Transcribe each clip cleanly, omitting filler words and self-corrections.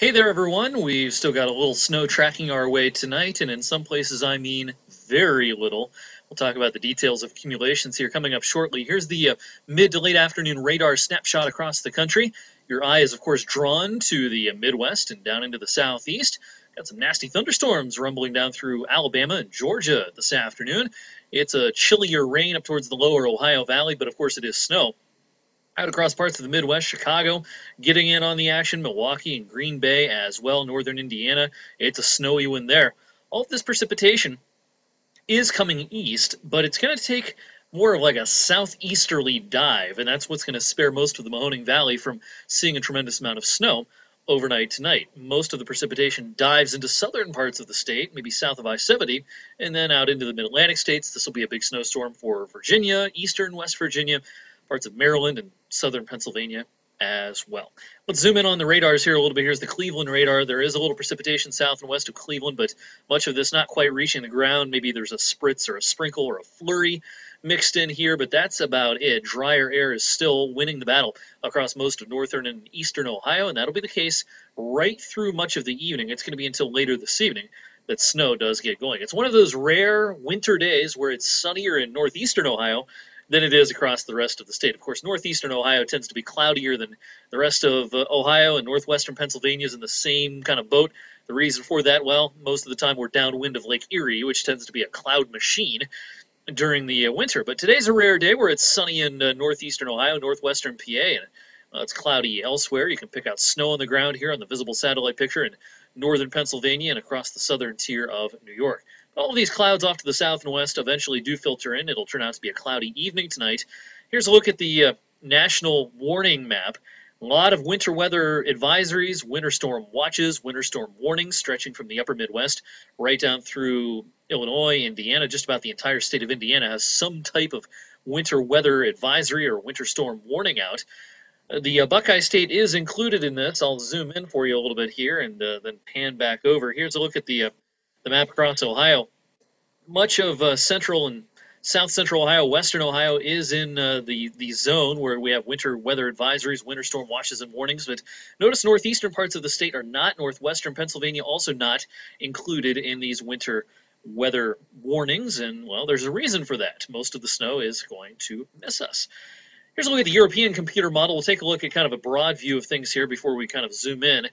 Hey there, everyone. We've still got a little snow tracking our way tonight, and in some places, I mean very little. We'll talk about the details of accumulations here coming up shortly. Here's the mid to late afternoon radar snapshot across the country. Your eye is, of course, drawn to the Midwest and down into the southeast. Got some nasty thunderstorms rumbling down through Alabama and Georgia this afternoon. It's a chillier rain up towards the lower Ohio Valley, but of course it is snow. Out across parts of the Midwest, Chicago getting in on the action, Milwaukee and Green Bay as well, northern Indiana. It's a snowy one there. All of this precipitation is coming east, but it's going to take more of like a southeasterly dive, and that's what's going to spare most of the Mahoning Valley from seeing a tremendous amount of snow overnight tonight. Most of the precipitation dives into southern parts of the state, maybe south of I-70, and then out into the mid-Atlantic states. This will be a big snowstorm for Virginia, eastern West Virginia, parts of Maryland and southern Pennsylvania as well. Let's zoom in on the radars here a little bit. Here's the Cleveland radar. There is a little precipitation south and west of Cleveland, but much of this not quite reaching the ground. Maybe there's a spritz or a sprinkle or a flurry mixed in here, but that's about it. Drier air is still winning the battle across most of northern and eastern Ohio, and that'll be the case right through much of the evening. It's going to be until later this evening that snow does get going. It's one of those rare winter days where it's sunnier in northeastern Ohio than it is across the rest of the state. Of course, northeastern Ohio tends to be cloudier than the rest of Ohio, and northwestern Pennsylvania is in the same kind of boat. The reason for that, well, most of the time we're downwind of Lake Erie, which tends to be a cloud machine during the winter. But today's a rare day where it's sunny in northeastern Ohio, northwestern PA, and it's cloudy elsewhere. You can pick out snow on the ground here on the visible satellite picture in northern Pennsylvania and across the southern tier of New York. All of these clouds off to the south and west eventually do filter in. It'll turn out to be a cloudy evening tonight. Here's a look at the national warning map. A lot of winter weather advisories, winter storm watches, winter storm warnings stretching from the upper Midwest right down through Illinois, Indiana. Just about the entire state of Indiana has some type of winter weather advisory or winter storm warning out. The Buckeye State is included in this. I'll zoom in for you a little bit here and then pan back over. Here's a look at the map across Ohio. Much of central and south central Ohio, western Ohio is in the zone where we have winter weather advisories, winter storm watches and warnings. But notice northeastern parts of the state are not. Northwestern Pennsylvania also not included in these winter weather warnings. And, well, there's a reason for that. Most of the snow is going to miss us. Here's a look at the European computer model. We'll take a look at kind of a broad view of things here before we kind of zoom in.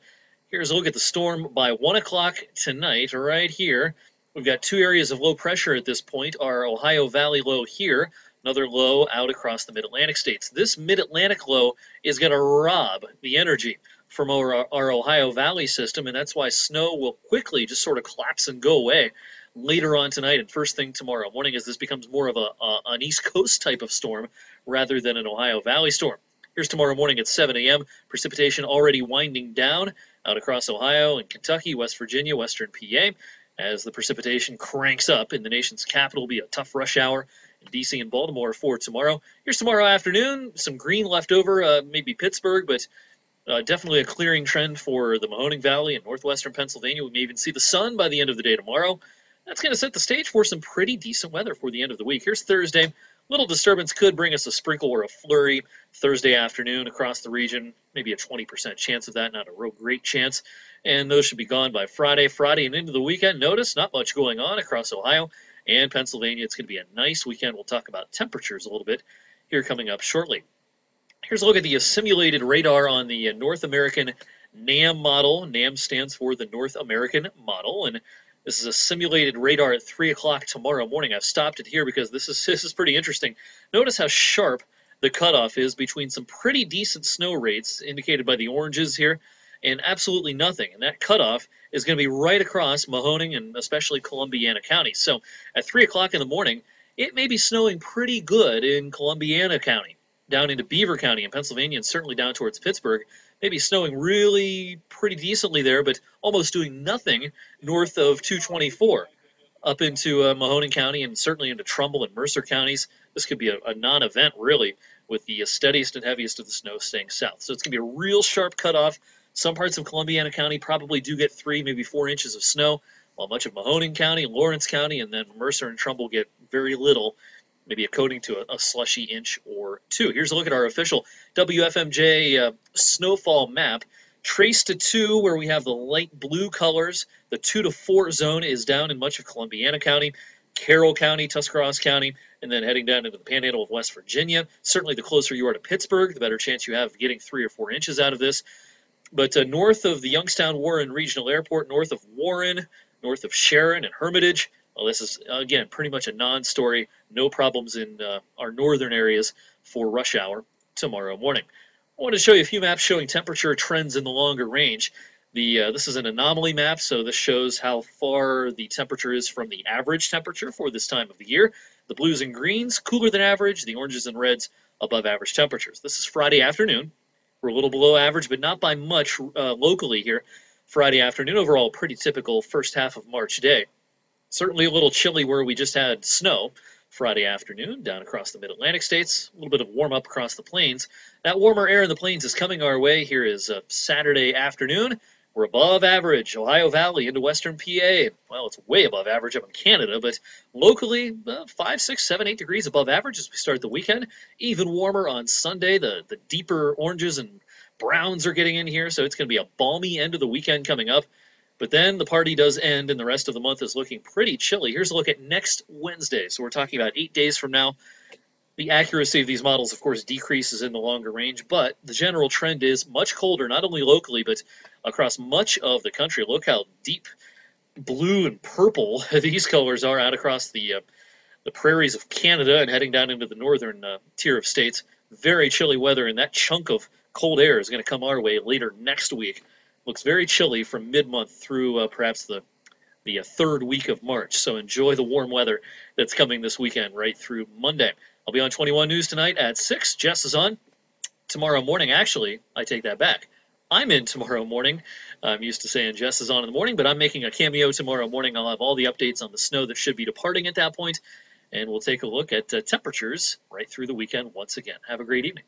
Here's a look at the storm by 1 o'clock tonight right here. We've got two areas of low pressure at this point. Our Ohio Valley low here, another low out across the mid-Atlantic states. This mid-Atlantic low is going to rob the energy from our Ohio Valley system, and that's why snow will quickly just sort of collapse and go away later on tonight and first thing tomorrow morning as this becomes more of an East Coast type of storm rather than an Ohio Valley storm. Here's tomorrow morning at 7 a.m. Precipitation already winding down out across Ohio and Kentucky, West Virginia, western PA. As the precipitation cranks up in the nation's capital, will be a tough rush hour in D.C. and Baltimore for tomorrow. Here's tomorrow afternoon, some green left over, maybe Pittsburgh, but definitely a clearing trend for the Mahoning Valley and northwestern Pennsylvania. We may even see the sun by the end of the day tomorrow. That's going to set the stage for some pretty decent weather for the end of the week. Here's Thursday. Little disturbance could bring us a sprinkle or a flurry Thursday afternoon across the region. Maybe a 20% chance of that, not a real great chance. And those should be gone by Friday. Friday and into the weekend, notice not much going on across Ohio and Pennsylvania. It's going to be a nice weekend. We'll talk about temperatures a little bit here coming up shortly. Here's a look at the simulated radar on the North American NAM model. NAM stands for the North American Model, and this is a simulated radar at 3 o'clock tomorrow morning. I've stopped it here because this is pretty interesting. Notice how sharp the cutoff is between some pretty decent snow rates, indicated by the oranges here, and absolutely nothing. And that cutoff is going to be right across Mahoning and especially Columbiana County. So at 3 o'clock in the morning, it may be snowing pretty good in Columbiana County, down into Beaver County in Pennsylvania, and certainly down towards Pittsburgh. Maybe snowing really pretty decently there, but almost doing nothing north of 224 up into Mahoning County and certainly into Trumbull and Mercer counties. This could be a non-event, really, with the steadiest and heaviest of the snow staying south. So it's going to be a real sharp cutoff. Some parts of Columbiana County probably do get 3, maybe 4 inches of snow, while much of Mahoning County, Lawrence County, and then Mercer and Trumbull get very little, maybe a coating to a slushy inch or 2. Here's a look at our official WFMJ snowfall map Trace to 2, where we have the light blue colors. The 2 to 4 zone is down in much of Columbiana County, Carroll County, Tuscarawas County, and then heading down into the panhandle of West Virginia. Certainly the closer you are to Pittsburgh, the better chance you have of getting 3 or 4 inches out of this. But north of the Youngstown-Warren Regional Airport, north of Warren, north of Sharon and Hermitage, well, this is, again, pretty much a non-story. No problems in our northern areas for rush hour tomorrow morning. I want to show you a few maps showing temperature trends in the longer range. This is an anomaly map, so this shows how far the temperature is from the average temperature for this time of the year. The blues and greens, cooler than average. The oranges and reds, above average temperatures. This is Friday afternoon. We're a little below average, but not by much locally here. Friday afternoon, overall, pretty typical first half of March day. Certainly a little chilly where we just had snow Friday afternoon down across the mid-Atlantic states. A little bit of warm-up across the plains. That warmer air in the plains is coming our way. Here is Saturday afternoon. We're above average. Ohio Valley into western PA. Well, it's way above average up in Canada, but locally 5, 6, 7, 8 degrees above average as we start the weekend. Even warmer on Sunday. The deeper oranges and browns are getting in here, so it's going to be a balmy end of the weekend coming up. But then the party does end, and the rest of the month is looking pretty chilly. Here's a look at next Wednesday. So we're talking about 8 days from now. The accuracy of these models, of course, decreases in the longer range, but the general trend is much colder, not only locally, but across much of the country. Look how deep blue and purple these colors are out across the prairies of Canada and heading down into the northern tier of states. Very chilly weather, and that chunk of cold air is going to come our way later next week. Looks very chilly from mid-month through perhaps the third week of March. So enjoy the warm weather that's coming this weekend right through Monday. I'll be on 21 News tonight at 6. Jess is on tomorrow morning. Actually, I take that back. I'm in tomorrow morning. I'm used to saying Jess is on in the morning, but I'm making a cameo tomorrow morning. I'll have all the updates on the snow that should be departing at that point, and we'll take a look at temperatures right through the weekend once again. Have a great evening.